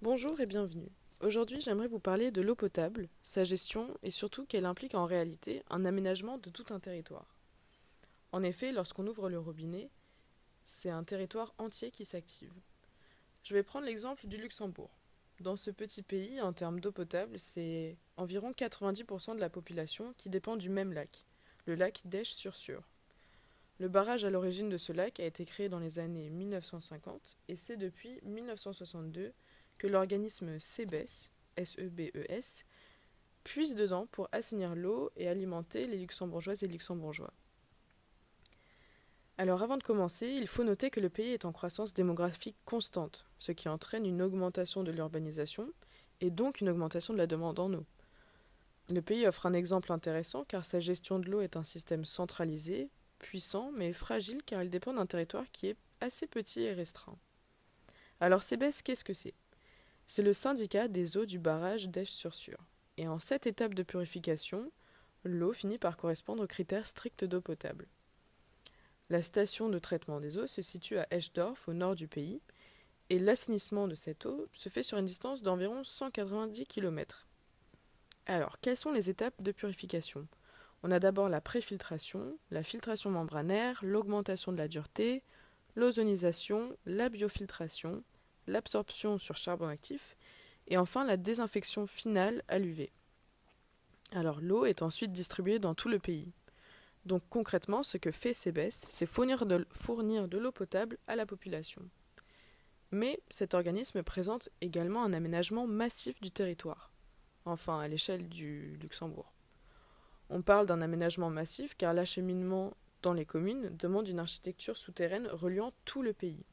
Bonjour et bienvenue. Aujourd'hui, j'aimerais vous parler de l'eau potable, sa gestion et surtout qu'elle implique en réalité un aménagement de tout un territoire. En effet, lorsqu'on ouvre le robinet, c'est un territoire entier qui s'active. Je vais prendre l'exemple du Luxembourg. Dans ce petit pays, en termes d'eau potable, c'est environ 90% de la population qui dépend du même lac, le lac d'Esch-sur-Sûre. Le barrage à l'origine de ce lac a été créé dans les années 1950 et c'est depuis 1962 que l'organisme CEBES, S-E-B-E-S, puise dedans pour assainir l'eau et alimenter les luxembourgeoises et luxembourgeois. Alors avant de commencer, il faut noter que le pays est en croissance démographique constante, ce qui entraîne une augmentation de l'urbanisation et donc une augmentation de la demande en eau. Le pays offre un exemple intéressant car sa gestion de l'eau est un système centralisé, puissant mais fragile car il dépend d'un territoire qui est assez petit et restreint. Alors CEBES, qu'est-ce que c'est? C'est le syndicat des eaux du barrage d'Esch-sur-Sûre. Et en cette étape de purification, l'eau finit par correspondre aux critères stricts d'eau potable. La station de traitement des eaux se situe à Eschdorf, au nord du pays, et l'assainissement de cette eau se fait sur une distance d'environ 190 km. Alors, quelles sont les étapes de purification? On a d'abord la préfiltration, la filtration membranaire, l'augmentation de la dureté, l'ozonisation, la biofiltration, l'absorption sur charbon actif, et enfin la désinfection finale à l'UV. Alors l'eau est ensuite distribuée dans tout le pays. Donc concrètement, ce que fait CEBES, c'est fournir de l'eau potable à la population. Mais cet organisme présente également un aménagement massif du territoire, enfin à l'échelle du Luxembourg. On parle d'un aménagement massif car l'acheminement dans les communes demande une architecture souterraine reliant tout le pays.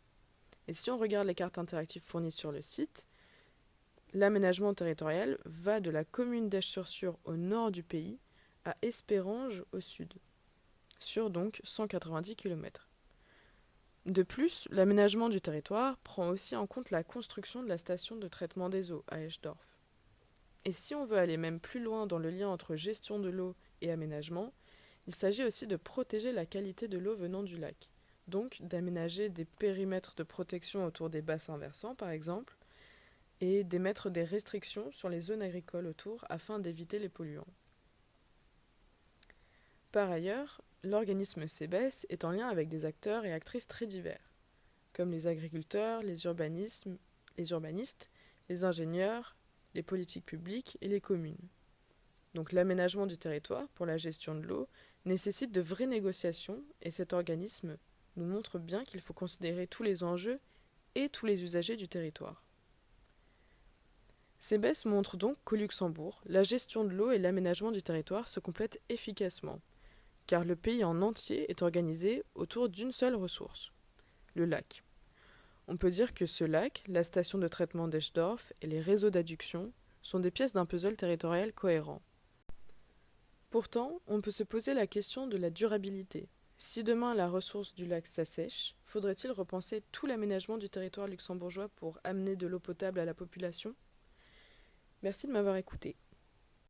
Et si on regarde les cartes interactives fournies sur le site, l'aménagement territorial va de la commune d'Esch-sur-Sûre au nord du pays à Espérange au sud, sur donc 190 km. De plus, l'aménagement du territoire prend aussi en compte la construction de la station de traitement des eaux à Eschdorf. Et si on veut aller même plus loin dans le lien entre gestion de l'eau et aménagement, il s'agit aussi de protéger la qualité de l'eau venant du lac, donc d'aménager des périmètres de protection autour des bassins versants par exemple, et d'émettre des restrictions sur les zones agricoles autour afin d'éviter les polluants. Par ailleurs, l'organisme CEBES est en lien avec des acteurs et actrices très divers, comme les agriculteurs, les urbanistes, les ingénieurs, les politiques publiques et les communes. Donc l'aménagement du territoire pour la gestion de l'eau nécessite de vraies négociations et cet organisme nous montre bien qu'il faut considérer tous les enjeux et tous les usagers du territoire. CEBES montre donc qu'au Luxembourg, la gestion de l'eau et l'aménagement du territoire se complètent efficacement, car le pays en entier est organisé autour d'une seule ressource, le lac. On peut dire que ce lac, la station de traitement d'Eschdorf et les réseaux d'adduction sont des pièces d'un puzzle territorial cohérent. Pourtant, on peut se poser la question de la durabilité. Si demain la ressource du lac s'assèche, faudrait-il repenser tout l'aménagement du territoire luxembourgeois pour amener de l'eau potable à la population? Merci de m'avoir écouté.